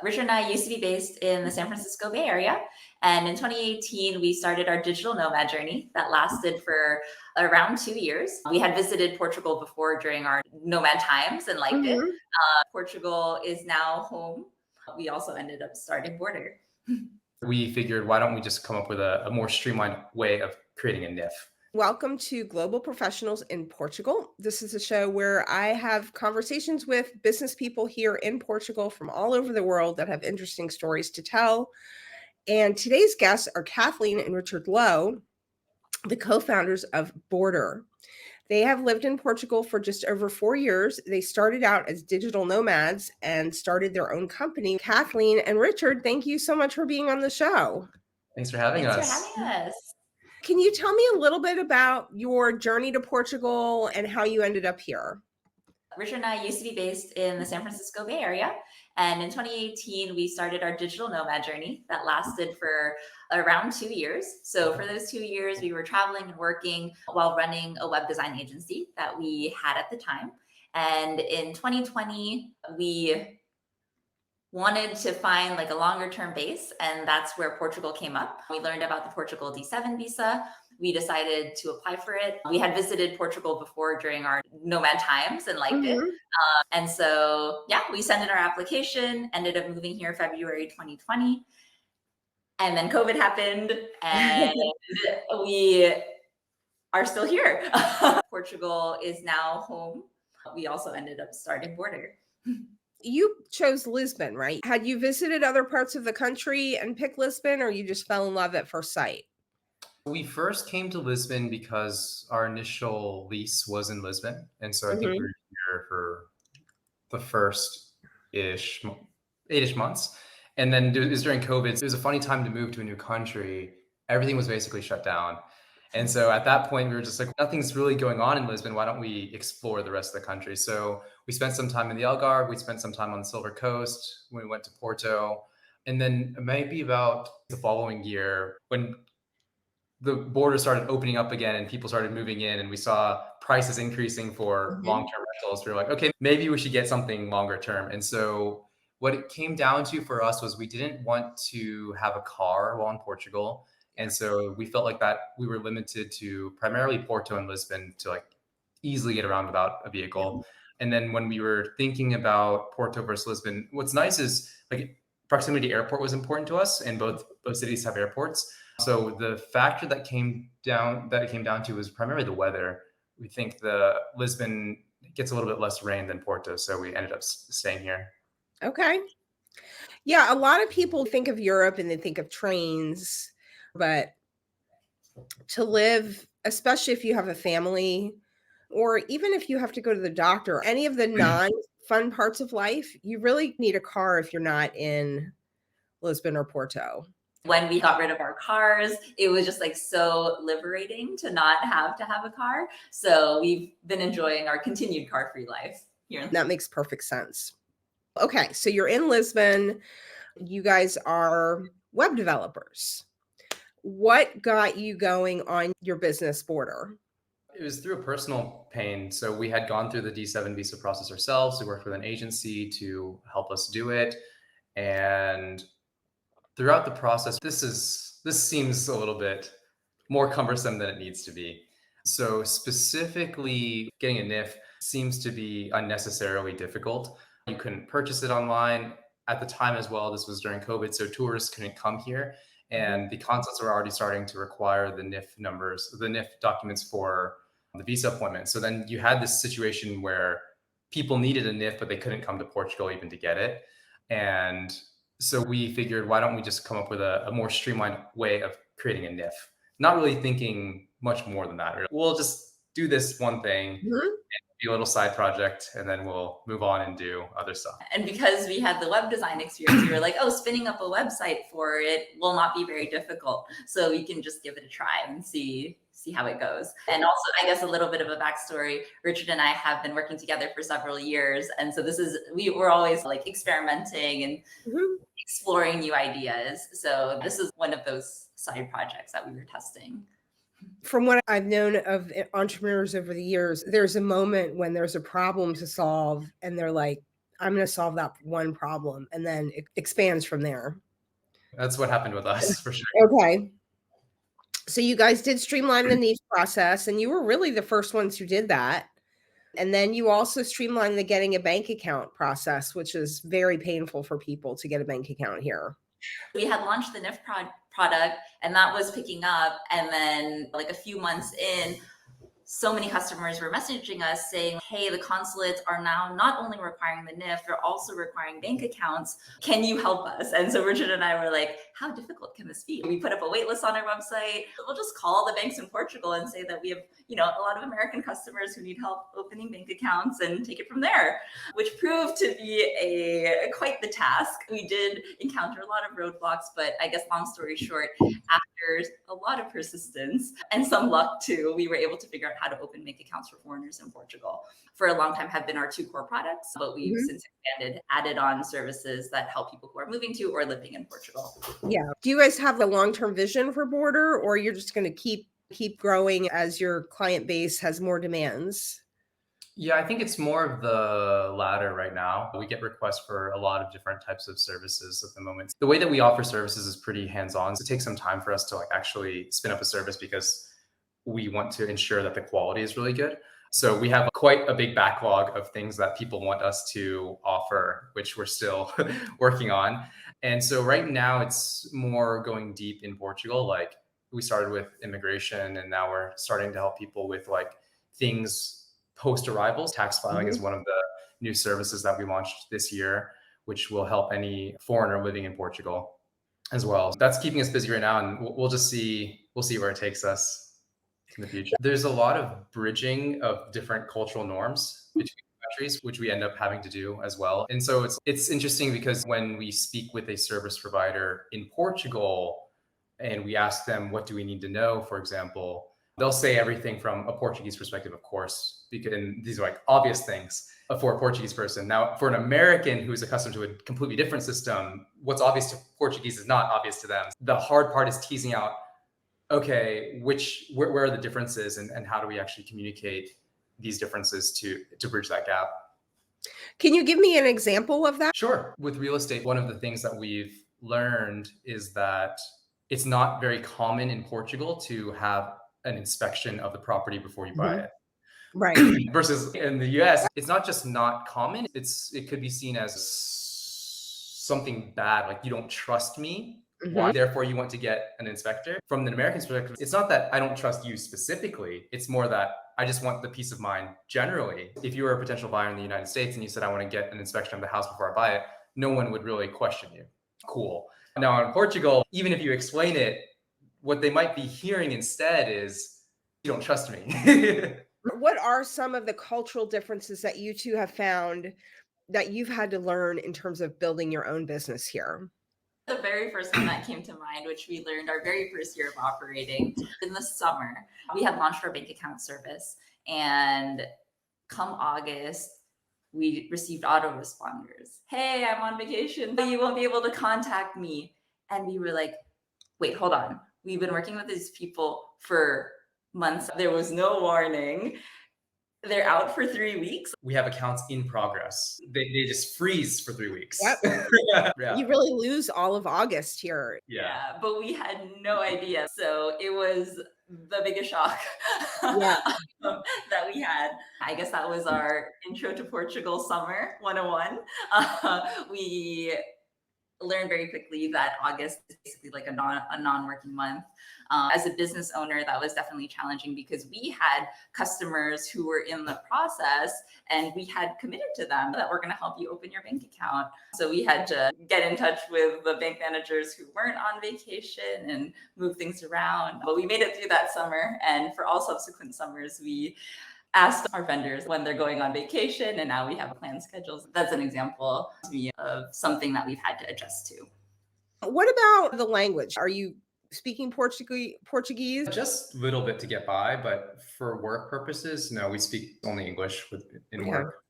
Richard and I used to be based in the San Francisco Bay Area. And in 2018, we started our digital nomad journey that lasted for around 2 years. We had visited Portugal before during our nomad times and liked it. Mhm. Portugal is now home. We also ended up starting Bordr. We figured, why don't we just come up with a more streamlined way of creating a NIF? Welcome to Global Professionals in Portugal. This is a show where I have conversations with business people here in Portugal from all over the world that have interesting stories to tell. And today's guests are Kathleen and Richard Lowe, the co-founders of Bordr. They have lived in Portugal for just over 4 years. They started out as digital nomads and started their own company. Kathleen and Richard, thank you so much for being on the show. Thanks for having Thanks us. for having us. Can you tell me a little bit about your journey to Portugal and how you ended up here? Richard and I used to be based in the San Francisco Bay Area. And in 2018, we started our digital nomad journey that lasted for around 2 years. So for those 2 years, we were traveling and working while running a web design agency that we had at the time. And in 2020, we wanted to find like a longer term base, and that's where Portugal came up. We learned about the Portugal D7 visa. We decided to apply for it. We had visited Portugal before during our nomad times and liked it. And so, yeah, we sent in our application, ended up moving here February 2020. And then COVID happened and we are still here. Portugal is now home. We also ended up starting Bordr. You chose Lisbon, right? Had you visited other parts of the country and picked Lisbon, or you just fell in love at first sight? We first came to Lisbon because our initial lease was in Lisbon. And so I think we were here for the first 8-ish months. And then it was during COVID. It was a funny time to move to a new country. Everything was basically shut down. And so at that point, we were just like, nothing's really going on in Lisbon. Why don't we explore the rest of the country? So we spent some time in the Algarve. We spent some time on the Silver Coast when we went to Porto. And then maybe about the following year, when the border started opening up again and people started moving in and we saw prices increasing for long-term rentals, we were like, okay, maybe we should get something longer term. And so what it came down to for us was we didn't want to have a car while in Portugal. And so we felt like that we were limited to primarily Porto and Lisbon to like easily get around without a vehicle. And then when we were thinking about Porto versus Lisbon, what's nice is like proximity to airport was important to us, and both cities have airports. So the factor that it came down to was primarily the weather. We think the Lisbon gets a little bit less rain than Porto, so we ended up staying here. Okay. Yeah, a lot of people think of Europe and they think of trains, but to live, especially if you have a family, or even if you have to go to the doctor, any of the non-fun parts of life, you really need a car if you're not in Lisbon or Porto. When we got rid of our cars, it was just like so liberating to not have to have a car. So we've been enjoying our continued car-free life here. That makes perfect sense. Okay, so you're in Lisbon. You guys are web developers. What got you going on your business, Bordr? It was through a personal pain. So we had gone through the D7 visa process ourselves. We worked with an agency to help us do it. And throughout the process, this seems a little bit more cumbersome than it needs to be. So specifically, getting a NIF seems to be unnecessarily difficult. You couldn't purchase it online at the time as well. This was during COVID, so tourists couldn't come here. And the consulates were already starting to require the NIF numbers, the NIF documents for the visa appointment. So then you had this situation where people needed a NIF, but they couldn't come to Portugal even to get it. And so we figured, why don't we just come up with a more streamlined way of creating a NIF? Not really thinking much more than that. We'll just do this one thing, and be a little side project, and then we'll move on and do other stuff. And because we had the web design experience, we were like, oh, spinning up a website for it will not be very difficult. So we can just give it a try and see how it goes. And also, I guess a little bit of a backstory, Richard and I have been working together for several years. And so we were always like experimenting and exploring new ideas. So this is one of those side projects that we were testing. From what I've known of entrepreneurs over the years, there's a moment when there's a problem to solve and they're like, I'm going to solve that one problem, and then it expands from there. That's what happened with us for sure. Okay. So you guys did streamline the niche process, and you were really the first ones who did that. And then you also streamlined the getting a bank account process, which is very painful for people to get a bank account here. We had launched the NIF product, and that was picking up. And then like a few months in, so many customers were messaging us saying, hey, the consulates are now not only requiring the NIF, they're also requiring bank accounts. Can you help us? And so Richard and I were like, how difficult can this be? We put up a wait list on our website. We'll just call the banks in Portugal and say that we have, a lot of American customers who need help opening bank accounts, and take it from there, which proved to be quite the task. We did encounter a lot of roadblocks, but I guess long story short, after a lot of persistence and some luck too, we were able to figure out how to open bank accounts for foreigners in Portugal. For a long time have been our two core products, but we've since expanded, added on services that help people who are moving to or living in Portugal. Yeah. Do you guys have a long-term vision for Bordr, or you're just going to keep growing as your client base has more demands? Yeah, I think it's more of the latter right now. We get requests for a lot of different types of services at the moment. The way that we offer services is pretty hands-on. So it takes some time for us to actually spin up a service, because we want to ensure that the quality is really good. So we have quite a big backlog of things that people want us to offer, which we're still working on. And so right now it's more going deep in Portugal. Like we started with immigration, and now we're starting to help people with things post-arrivals. Tax filing is one of the new services that we launched this year, which will help any foreigner living in Portugal as well. That's keeping us busy right now, and we'll see where it takes us in the future. There's a lot of bridging of different cultural norms between countries, which we end up having to do as well. And so it's interesting, because when we speak with a service provider in Portugal and we ask them, what do we need to know, for example, they'll say everything from a Portuguese perspective, of course, because these are obvious things for a Portuguese person. Now, for an American who's accustomed to a completely different system, what's obvious to Portuguese is not obvious to them. The hard part is teasing out, okay, where are the differences, and how do we actually communicate these differences to bridge that gap? Can you give me an example of that? Sure. With real estate, one of the things that we've learned is that it's not very common in Portugal to have an inspection of the property before you buy it. Right. Versus in the US, it's not just not common, it could be seen as something bad, like you don't trust me, why therefore you want to get an inspector. From the American perspective, it's not that I don't trust you specifically, it's more that I just want the peace of mind generally. If you were a potential buyer in the United States and you said, I want to get an inspection of the house before I buy it, no one would really question you. Cool. Now in Portugal, even if you explain it, what they might be hearing instead is, you don't trust me. What are some of the cultural differences that you two have found that you've had to learn in terms of building your own business here? The very first one that came to mind, which we learned our very first year of operating in the summer, we had launched our bank account service, and come August, we received autoresponders. Hey, I'm on vacation, but you won't be able to contact me. And we were like, wait, hold on. We've been working with these people for months. There was no warning. They're out for 3 weeks. We have accounts in progress. They just freeze for 3 weeks. Yep. Yeah. You really lose all of August here. Yeah, but we had no idea. So it was the biggest shock that we had. I guess that was our intro to Portugal summer 101. We learned very quickly that August is basically like a non-working month. As a business owner, that was definitely challenging, because we had customers who were in the process, and we had committed to them that we're going to help you open your bank account. So we had to get in touch with the bank managers who weren't on vacation and move things around. But we made it through that summer, and for all subsequent summers, we asked our vendors when they're going on vacation, and now we have planned schedules. That's an example to me of something that we've had to adjust to. What about the language? Are you speaking Portuguese? Just a little bit to get by, but for work purposes, no, we speak only English in work.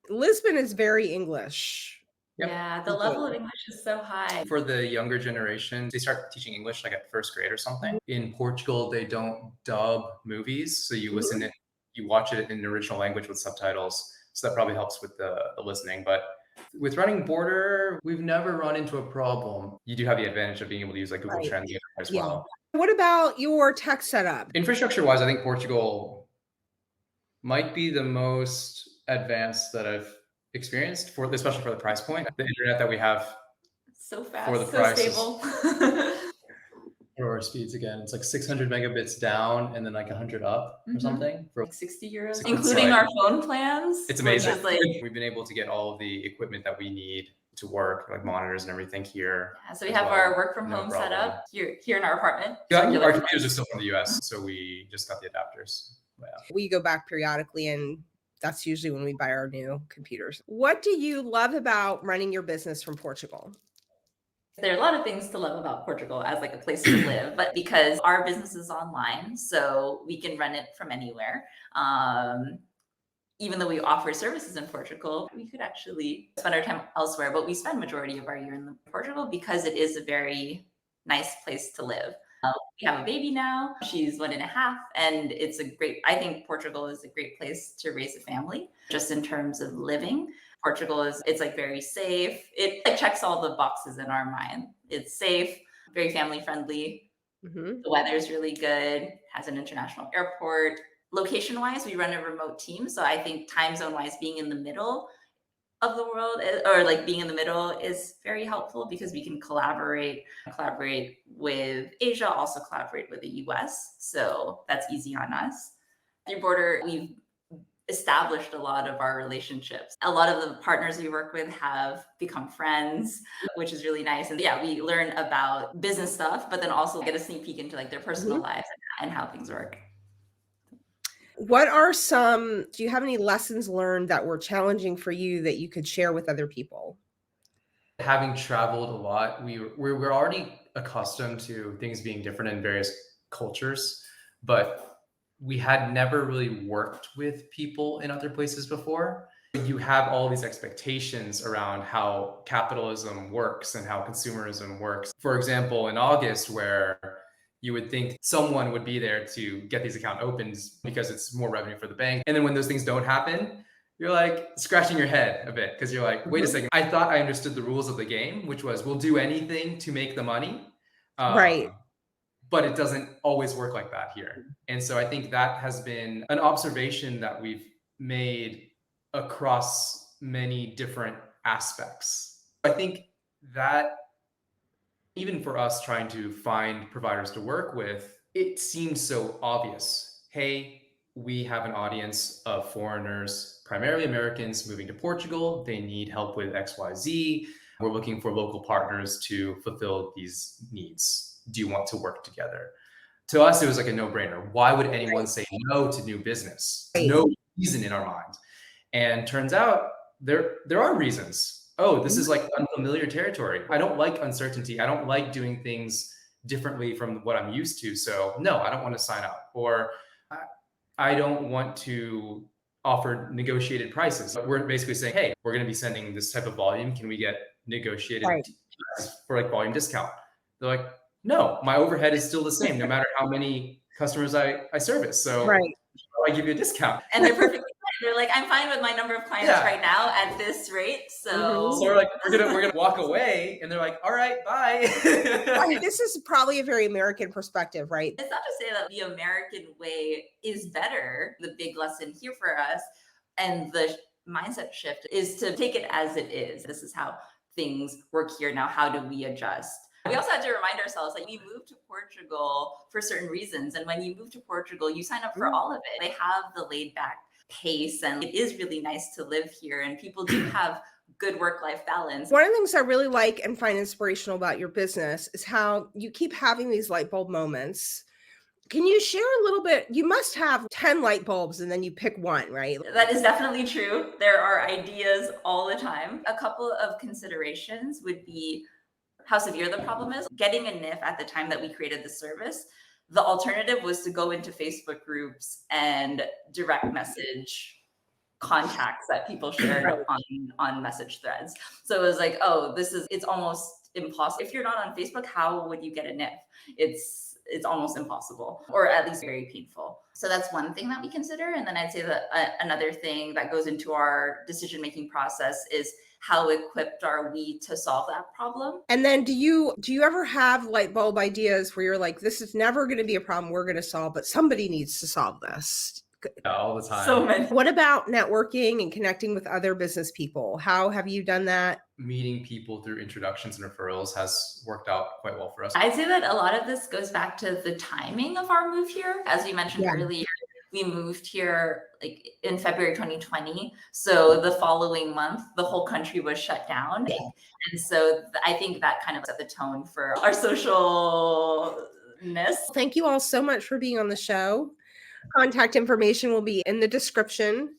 Lisbon is very English. Yep. Yeah, the level of English is so high. For the younger generation, they start teaching English at first grade or something. In Portugal, they don't dub movies, so you listen you watch it in the original language with subtitles. So that probably helps with the listening. But With running Bordr, we've never run into a problem. You do have the advantage of being able to use like Google Right. Translate as Yeah. well. What about your tech setup? Infrastructure-wise, I think Portugal might be the most advanced that I've experienced, especially for the price point. The internet that we have So fast, for the so price stable. for our speeds again, it's like 600 megabits down and then like 100 up or something. For Like 60 euros, It's including like- our phone plans. It's which amazing. is like, We've been able to get all of the equipment that we need to work, like monitors and everything here. yeah, so we as have well. our work from No home problem. setup here in our apartment. Yeah, Circular our fence. computers are still from the US, so we just got the adapters. Yeah. We go back periodically, and that's usually when we buy our new computers. What do you love about running your business from Portugal? There are a lot of things to love about Portugal as like a place to live, but because our business is online, so we can run it from anywhere. Even though we offer services in Portugal, we could actually spend our time elsewhere, but we spend majority of our year in Portugal because it is a very nice place to live. We have a baby now. She's 1.5, and I think Portugal is a great place to raise a family, just in terms of living. Portugal it's like very safe. It like checks all the boxes in our mind. It's safe, very family friendly. Mm-hmm. The weather is really good, has an international airport. Location wise, we run a remote team. So I think time zone wise, being in the middle of the world or like being in the middle is very helpful because we can collaborate with Asia, also collaborate with the US. So that's easy on us. Through Bordr, we've established a lot of our relationships. A lot of the partners we work with have become friends, which is really nice. And yeah, we learn about business stuff, but then also get a sneak peek into like their personal lives and how things work. Do you have any lessons learned that were challenging for you that you could share with other people? Having traveled a lot, we're already accustomed to things being different in various cultures, but we had never really worked with people in other places before. You have all these expectations around how capitalism works and how consumerism works. For example, in August, where you would think someone would be there to get these account opened because it's more revenue for the bank. And then when those things don't happen, you're like scratching your head a bit because you're like, wait a second, I thought I understood the rules of the game, which was we'll do anything to make the money. Right. But it doesn't always work like that here. And so I think that has been an observation that we've made across many different aspects. I think that even for us trying to find providers to work with, it seems so obvious. Hey, we have an audience of foreigners, primarily Americans, moving to Portugal. They need help with XYZ. We're looking for local partners to fulfill these needs. Do you want to work together? To us, it was like a no-brainer. Why would anyone say no to new business? No reason in our mind. And turns out there are reasons. Oh, this is like unfamiliar territory. I don't like uncertainty. I don't like doing things differently from what I'm used to. So no, I don't want to sign up. Or I don't want to offer negotiated prices. But we're basically saying, hey, we're going to be sending this type of volume. Can we get negotiated for like volume discount? They're like, no, my overhead is still the same, no matter how many customers I service. So I give you a discount. And they're perfectly fine. They're like, I'm fine with my number of clients right now at this rate. So we're like, we're gonna walk away, and they're like, all right, bye. This is probably a very American perspective, right? It's not to say that the American way is better. The big lesson here for us and the mindset shift is to take it as it is. This is how things work here. Now, how do we adjust? We also had to remind ourselves that we moved to Portugal for certain reasons. And when you move to Portugal, you sign up for all of it. They have the laid back pace, and it is really nice to live here. And people do have good work-life balance. One of the things I really like and find inspirational about your business is how you keep having these light bulb moments. Can you share a little bit? You must have 10 light bulbs and then you pick one, right? That is definitely true. There are ideas all the time. A couple of considerations would be how severe the problem is. Getting a NIF at the time that we created the service, the alternative was to go into Facebook groups and direct message contacts that people shared on message threads. So it was like, oh, it's almost impossible. If you're not on Facebook, how would you get a NIF? It's almost impossible, or at least very painful. So that's one thing that we consider. And then I'd say that another thing that goes into our decision-making process is how equipped are we to solve that problem? And then do you ever have light bulb ideas where you're like, this is never going to be a problem we're going to solve, but somebody needs to solve this? Yeah, all the time. So many. What about networking and connecting with other business people? How have you done that? Meeting people through introductions and referrals has worked out quite well for us. I'd say that a lot of this goes back to the timing of our move here. As we mentioned Yeah. earlier, we moved here like in February 2020. So the following month, the whole country was shut down. Yeah. And so I think that kind of set the tone for our socialness. Thank you all so much for being on the show. Contact information will be in the description.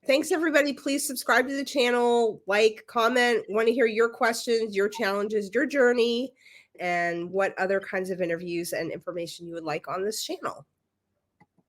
Thanks, everybody. Please subscribe to the channel, like, comment, want to hear your questions, your challenges, your journey, and what other kinds of interviews and information you would like on this channel.